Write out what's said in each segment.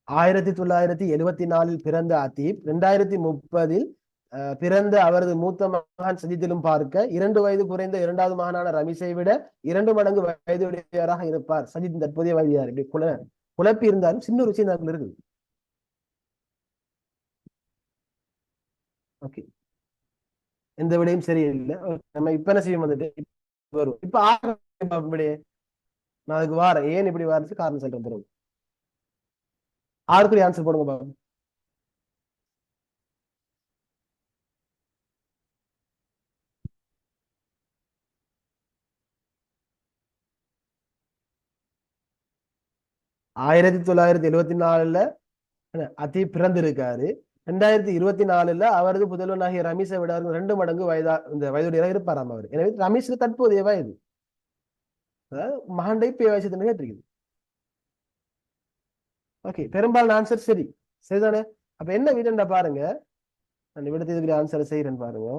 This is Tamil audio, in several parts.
1974 பிறந்த அதீப் 2030 பிறந்த அவரது மூத்த மகன் சஜித்திலும் பார்க்க 2 வயது குறைந்த இரண்டாவது மகனான ரமீஸை விட 2 மடங்கு வயதுடையவராக இருப்பார். சஜித் தற்போதைய வயது யார்? இப்படி குழப்பி இருந்தாலும் சின்ன ஒரு விஷயம் அதுல இருக்குது. ஓகே, எந்த விடையும் சரியில்லை. நம்ம இப்ப என்ன செய்யும் வந்துட்டு வரும். இப்ப இப்படியே நான் அதுக்கு வாரேன். ஏன் இப்படி வாரது காரணம் சொல்றேன் பிறகு. ஆறுக்குரிய ஆன்சர் போடுங்க பாபு. 1974 அதீப் பிறந்திருக்காரு. 2024 அவரது புதல்வனாகிய ரமீஸை விட 2 மடங்கு இந்த வயதுடைய இருப்பாராம் அவர். எனவே ரமீஸுக்கு தற்போதைய வயது, அதாவது மகண்டை பே வயசு கேட்டிருக்குது. ஓகே, பெரும்பாலான ஆன்சர் சரி, சரிதானே? அப்ப என்ன வீடுண்டா பாருங்க, நான் விடத்துக்கு ஆன்சர் செய்யறேன்னு பாருங்க.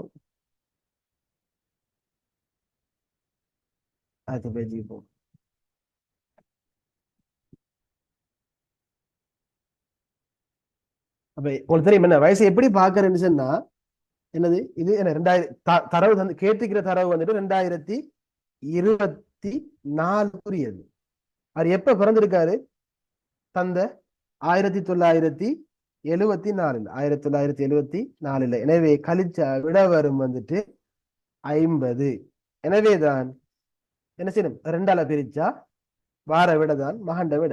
அடுத்த பேஜுக்கு போ. அப்ப உங்களுக்கு தெரியும் என்ன வயசை எப்படி பாக்குறேன்னு சொன்னா, என்னது இது என்ன 2000 தரவு வந்து கேட்டுக்கிற தரவு வந்துட்டு 2024 அவர் எப்ப பிறந்திருக்காரு? தந்த 1974 1974. எனவே கழிச்சா விட வரும் வந்துட்டு 50. எனவேதான் என்ன செய்யணும், 2ஆல பிரிச்சா வார விட தான் மகண்ட விட.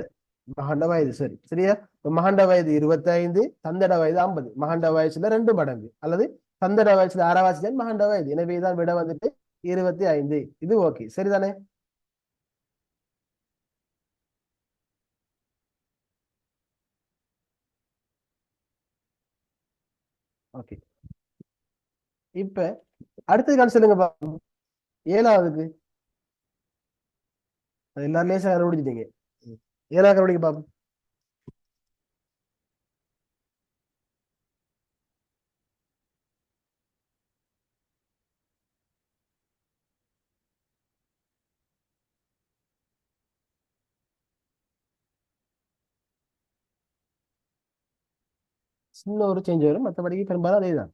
மகண்ட வயது சரி சரியா? மகண்ட வயது 25, தந்தட வயது 50. மகண்ட வயசுல 2 மடங்கு அல்லது தந்தட வயசுல அரைவாசி தான் மகண்ட வயது. எனவேதான் விட வந்துட்டு 25. இது ஓகே, சரிதானே? ஓகே, இப்ப அடுத்தது கால் சொல்லுங்க பாப்போம். 7ஆவதுக்கு எல்லாரும் லேசா கண்டுபிடிச்சிட்டீங்க. 7ஆவது கண்டுபிடிக்க பாப்போம். சின்ன ஒரு சேஞ்ச் வரும், மற்றபடிக்கு பெரும்பாலும் அதே தான்.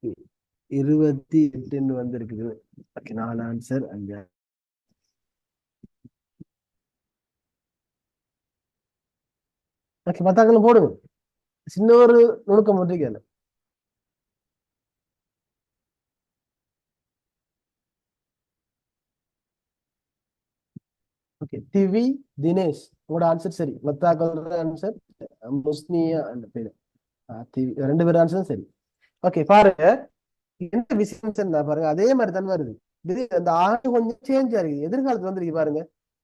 ம். 28 வந்திருக்குது. ஓகே, 4 ஆன்சர் அங்க. ஓகே, பத்தாக்களும் போடுங்க. சின்ன ஒரு நுணுக்கம் வந்திருக்கல. ஓகே, டிவி தினேஷ் உங்களோட ஆன்சர் சரி. மத்தாக்களோட ஆன்சர் முஸ்னியா அந்த பேரு. டிவி 2 பேர் ஆன்சரும் சரி. ஓகே, பாருங்க என்ன விஷயம் சொன்னா பாருங்க, அதே மாதிரி தான் வருது. இது அந்த ஆண்டு கொஞ்சம் சேஞ்ச் ஆயிருக்கு, எதிர்காலத்துல வந்துருக்கு பாருங்க.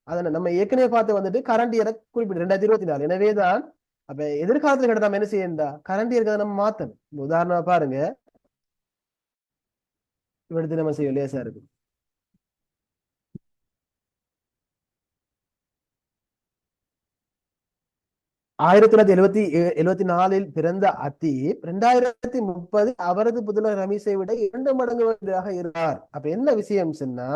அதை நம்ம ஏற்கனவே பார்த்து வந்துட்டு கரண்ட் இயரை குறிப்பிட்டு 2024. எனவேதான் அப்ப எதிர்காலத்துல கிட்ட நம்ம என்ன செய்யண்டா கரண்ட் இயர்களை நம்ம மாத்தணும். உதாரணமா பாருங்க, இவடுத்து நம்ம செய்ய லேசா இருக்கு. 1974 பிறந்த அதீப் 2030 அவரது புதல்வர் ரமீஸை விட 2 மடங்கு வயதாக இருந்தார். அப்ப என்ன விஷயம் சொன்னா,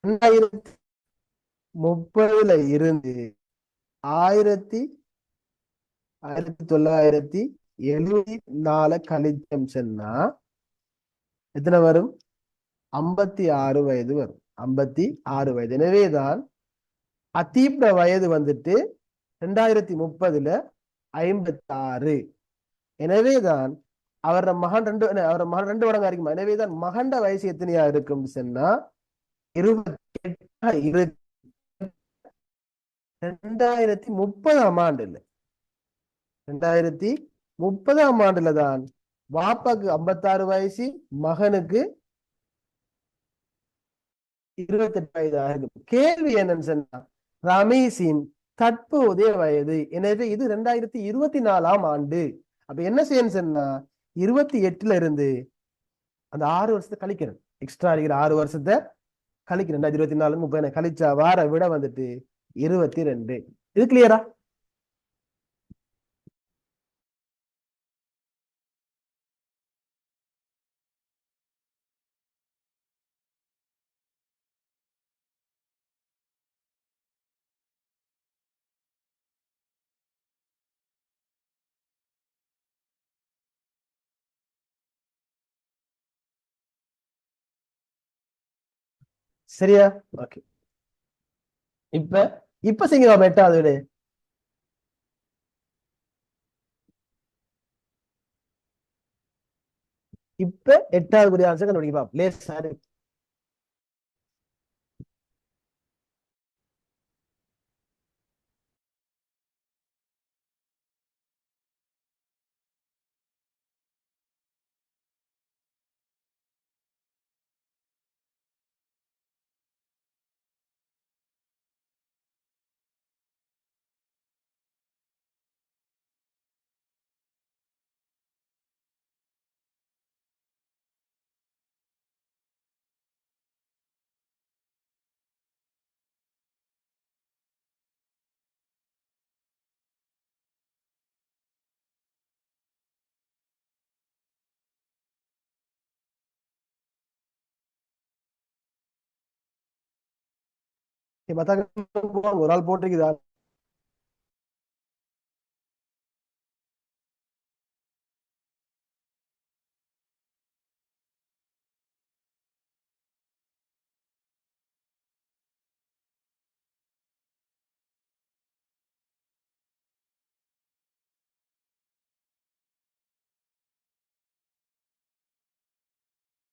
2030 இருந்து 1974 கழிச்சம் சொன்னா எத்தனை வரும்? 56 வயது வரும். 56 வயது. எனவேதான் அதீப்ட வயது வந்துட்டு 2030 56. எனவேதான் அவரோட மகன் 2 மடங்கா இருக்குமா. எனவேதான் மகண்ட வயசு எத்தனையா இருக்கும் சொன்னா 28 இருக்கு. 2030 ஆண்டு இல்ல, 2030 தான் வாப்பாக்கு 56 வயசு, மகனுக்கு 28 வயதாக இருக்கும். கேள்வி என்னன்னு சொன்னா ரமீஸின் தற்போதைய வயது. எனவே இது 2024 ஆண்டு. அப்ப என்ன செய்யணும் சொன்னா 28 இருந்து அந்த 6 வருஷத்தை கழிக்கணும். எக்ஸ்ட்ரா இருக்கிற 6 வருஷத்தை கழிக்கணும். 2024 30 கழிச்சா வார விட வந்துட்டு 22. இது கிளியரா? சரியா? ஓகே. இப்ப இப்ப செய்யலாம் 8வது விட. இப்ப 8வது கூடிய ஆன்சர் கண்டுபிடிக்க பாப்போம். லேசா இருக்கு. ஒரு ஆள் போட்டிருக்குதா?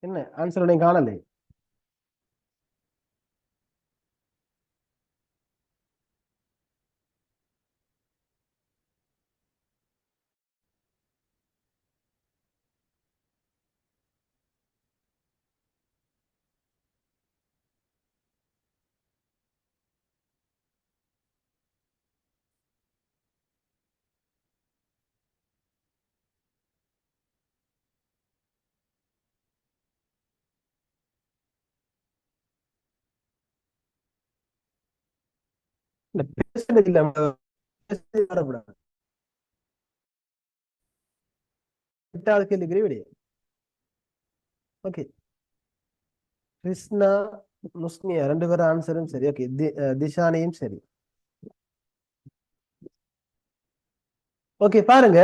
என்ன ஆன்சர் நீங்க காணலை? இல்ல பேசுறது இல்ல. பேசுறது வரக்கூடாது. 8வது கேள்விக்குரிய விடை. ஓகே. கிருஷ்ணா முஸ்னியா 2 பேரும் ஆன்சரும் சரி. ஓகே. திஷானியும் சரி. ஓகே பாருங்க.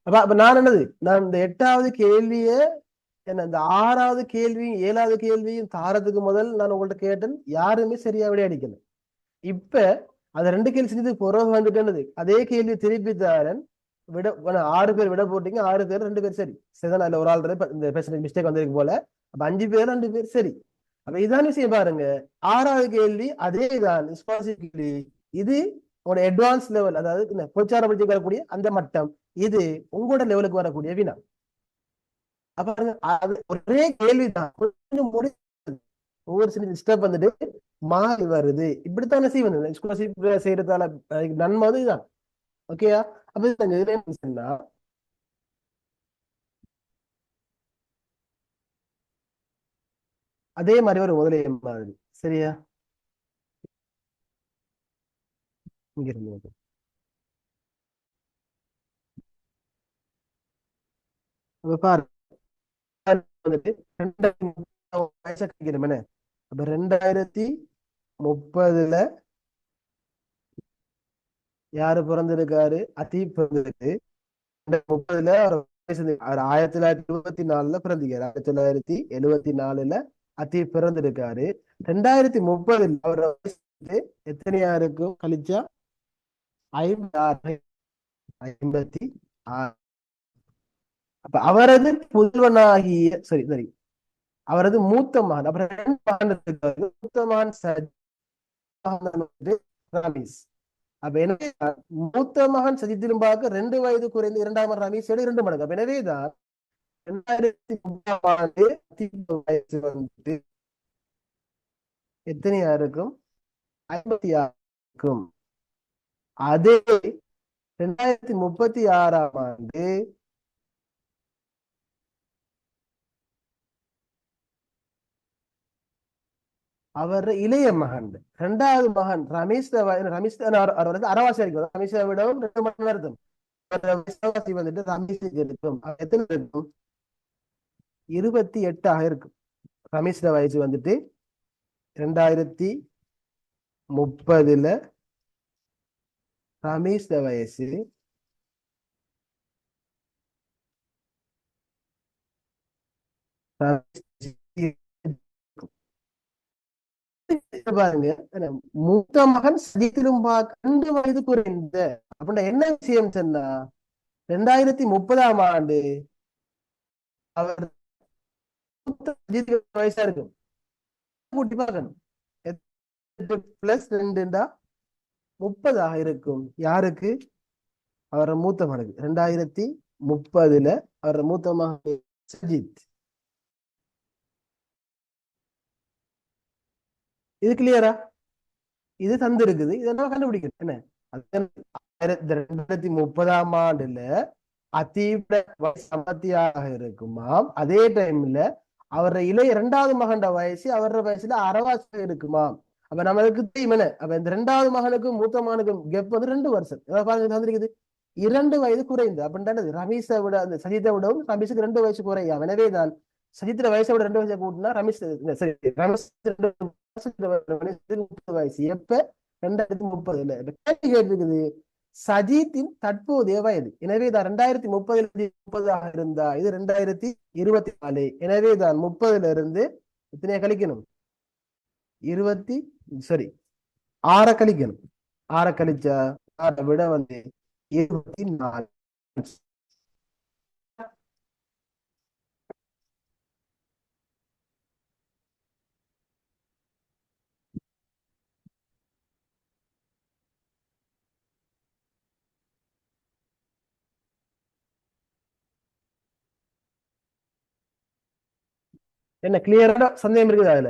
அப்ப நான் என்னது, நான் இந்த 8வது கேள்விய என்ன இந்த 6வது கேள்வியும் 7வது கேள்வியும் தாரத்துக்கு முதல் நான் உங்கள்ட்ட கேட்டேன். யாருமே சரியா விட அடிக்கல. இப்ப அது 2 கேள்வி செஞ்சது புறவு வந்துட்டு அதே கேள்வி திருப்பி தாரன். விட 6 பேர் விட போட்டீங்க. 6 பேர் 2 பேர் சரி. சரிதான். அதுல ஒரு ஆள் இந்த பெர்சன்டேஜ் மிஸ்டேக் வந்திருக்கு போல. அப்ப 5 பேர் 2 பேர் சரி. அப்ப இதான் விஷயம் பாருங்க. 6வது கேள்வி அதே தான் கேள்வி. இது உங்களோட அட்வான்ஸ் லெவல், அதாவது பொச்சார படிச்சு வரக்கூடிய அந்த மட்டம். இது உங்களோட லெவலுக்கு வரக்கூடிய வினா. அப்ப அது ஒரே கேள்விதான். கொஞ்சம் ஒவ்வொரு சின்ன ஸ்டெப் வந்துட்டு மாறி வருது. இப்படித்தானே செய்வது ஸ்காலர்ஷிப் செய்யறதால நன்மை இதுதான். ஓகேயா? அப்ப இதுல என்ன சொன்னா, அதே மாதிரி ஒரு முதலே மாதிரி. சரியா? இங்க இருந்து அப்ப பாரு வந்துட்டு 2030 அப்ப 2030 யாரு பிறந்திருக்காரு? அதீப் பிறந்திருக்கு. 2030 அவர் 1974 பிறந்திருக்காரு. 1974 அதீப் பிறந்திருக்காரு. 2030 அவர் எத்தனையா இருக்கும் கழிச்சா 56. 56. அப்ப அவரது புதல்வனாகிய சரி சரி அவரது மூத்த மகன், அப்புறம் 2 மகன் இருக்காரு. மூத்த மகன் ரமீஸ். அப்ப எனவே மூத்த மகன் சஜித்திலும் பார்க்க 2 வயது குறைந்து 2ஆம் ரமீஸ் 2 மடங்கு. அப்ப எனவேதான் 2030 ஆண்டு வயசு வந்துட்டு எத்தனையா இருக்கும்? 56 இருக்கும். அதே 2036 ஆம் ஆண்டு அவர் இளைய மகன். இரண்டாவது மகன் ரமேஷ் ரமேஷ் அவர் வந்து அரவாசி இருக்கும். ரமேஷை விடவும் 2 மகன் வருது. விசுவாசி வந்துட்டு ரமேஷுக்கு இருக்கும். எத்தனை இருக்கும்? 28 இருக்கும். ரமேஷ் வயசு வந்துட்டு 2030 ரமேஷ் வயசு பாருங்க. மூத்த மகன் சஜித்திலும் 2 வயது குறைந்த அப்படின்னா என்ன விஷயம் சொன்னா 2030 அவர் வயசா இருக்கும். கூட்டி பார்க்கணும். +2 30 இருக்கும். யாருக்கு? அவர மூத்த மகனுக்கு 2030 அவர மூத்த மகன் சஜித். இது கிளியரா? இது தந்திருக்குது. இதை நம்ம கண்டுபிடிக்கணும். என்ன 2030 அதீவிர வயசு 56 இருக்குமாம். அதே டைம்ல அவர இளைய 2வது மகன் வயசு அவர வயசுல அரவாசி இருக்குமாம். அப்ப நம்மளுக்கு தெரியும் என்ன? அப்ப இந்த 2வது மகனுக்கும் மூத்த மகனுக்கும் கெப் வந்து 2 வருஷம். தந்திருக்குது 2 வயது குறைந்து. அப்படின்றது ரமேஷை விட அந்த சஜித்தை விடவும் ரமேஷுக்கு 2 வயசு குறையும். எனவேதான் சஜித்திர வயசை விட 2 வயசை கூட்டினா ரமேஷ் சரி ரமேஷ் 30 வயசு. எப்ப? 2030 கேள்வி கேட்டிருக்குது சஜித்தின் தற்போதைய வயது. எனவேதான் 2030 இருந்தா இது 2024. எனவேதான் 30 இருந்து எத்தனையா கழிக்கணும்? 20 சரி 6 கழிக்கணும். 6 கழிச்சா விட வந்து 24. என்ன கிளியரா சந்தேகம் இருக்குது அதுல?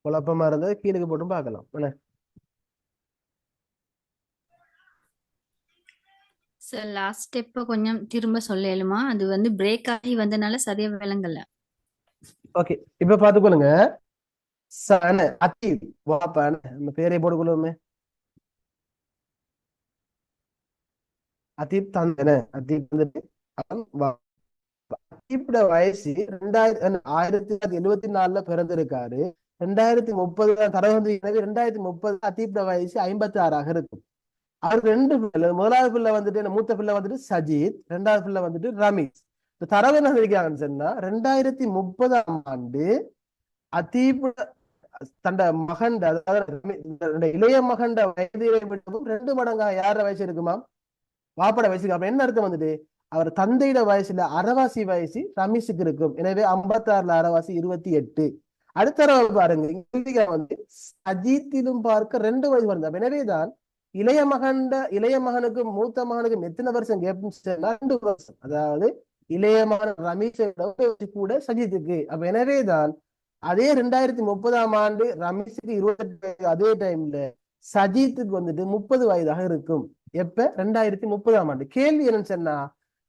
குழப்பமா இருந்தது கீழே போட்டு பார்க்கலாம். என்ன சார் லாஸ்ட் ஸ்டெப்பை கொஞ்சம் திரும்ப சொல்லலுமா? அது வந்து பிரேக் ஆகி வந்தனால சரியா விளங்கல. ஓகே இப்ப பாத்துக்கொள்ளுங்க. சன அத்தீப் வாப்பான நம்ம பேரை போட்டுக்கொள்ளுமே. அத்தீப் தந்தன அத்தீப் வந்துட்டு அத்தீப்போட வயசு 1974 பிறந்திருக்காரு. 2030 தரவு வந்து 2030 அத்தீப்போட வயசு 56 இருக்கும். அவருக்கு 2 பிள்ளை. முதலாவது பிள்ளை வந்துட்டு மூத்த பிள்ளை வந்துட்டு சஜித், 2வது பிள்ளை வந்துட்டு ரமேஷ். இந்த தரவு என்ன சொல்லிக்கிறாங்கன்னு சொன்னா 2030 அதீப் தண்ட மகன் அதாவது இளைய மகன் வயது 2 மடங்கா யார வயசு இருக்குமா? வாப்பட வயசுக்கு. அப்ப என்ன அர்த்தம் வந்துட்டு அவர் தந்தையிட வயசுல அரவாசி வயசு ரமேஷுக்கு இருக்கும். எனவே 56 அரவாசி 28. அடுத்த தடவை பாருங்க வந்து அஜித்திலும் பார்க்க 2 வயசு வருது. எனவேதான் இளைய மகனுக்கும் மூத்த மகனுக்கும் எத்தனை வருஷம் கேப்? 2 வருஷம். அதாவது இளைய மகன் ரமேஷை கூட சஜித்துக்கு. அப்ப எனவேதான் அதே 2030 ரமேஷுக்கு 28 அதே டைம்ல சஜித்துக்கு வந்துட்டு 30 வயதாக இருக்கும். எப்ப? 2030 கேள்வி என்னன்னு சொன்னா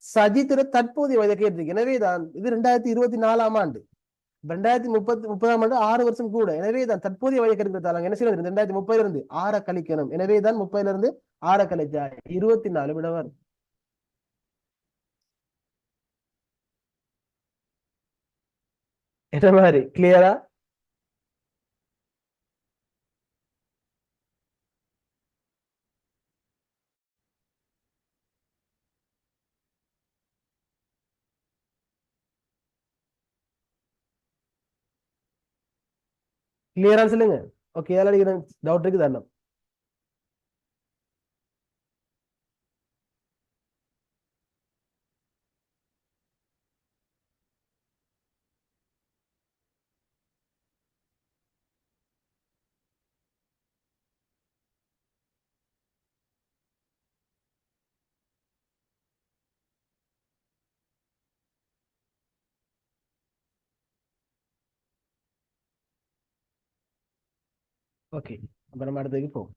சஜித்திர தற்போதைய வயதை கேட்டிருக்கு. எனவேதான் இது 2024 2030 6 வருஷம் கூட. எனவேதான் தற்போதைய வயதை கேட்கிறதால என்ன செய்யணும்? 2030 இருந்து 6 கழிக்கணும். எனவேதான் 30 இருந்து 6 கழிச்சா 24 விட வரும். என்ன மாதிரி கிளியரா? கிளியரா சொல்லுங்க. ஓகே டவுட் இருக்கு தானே? ஓகே அப்ப நம்ம அடுத்ததுக்கு போவோம்.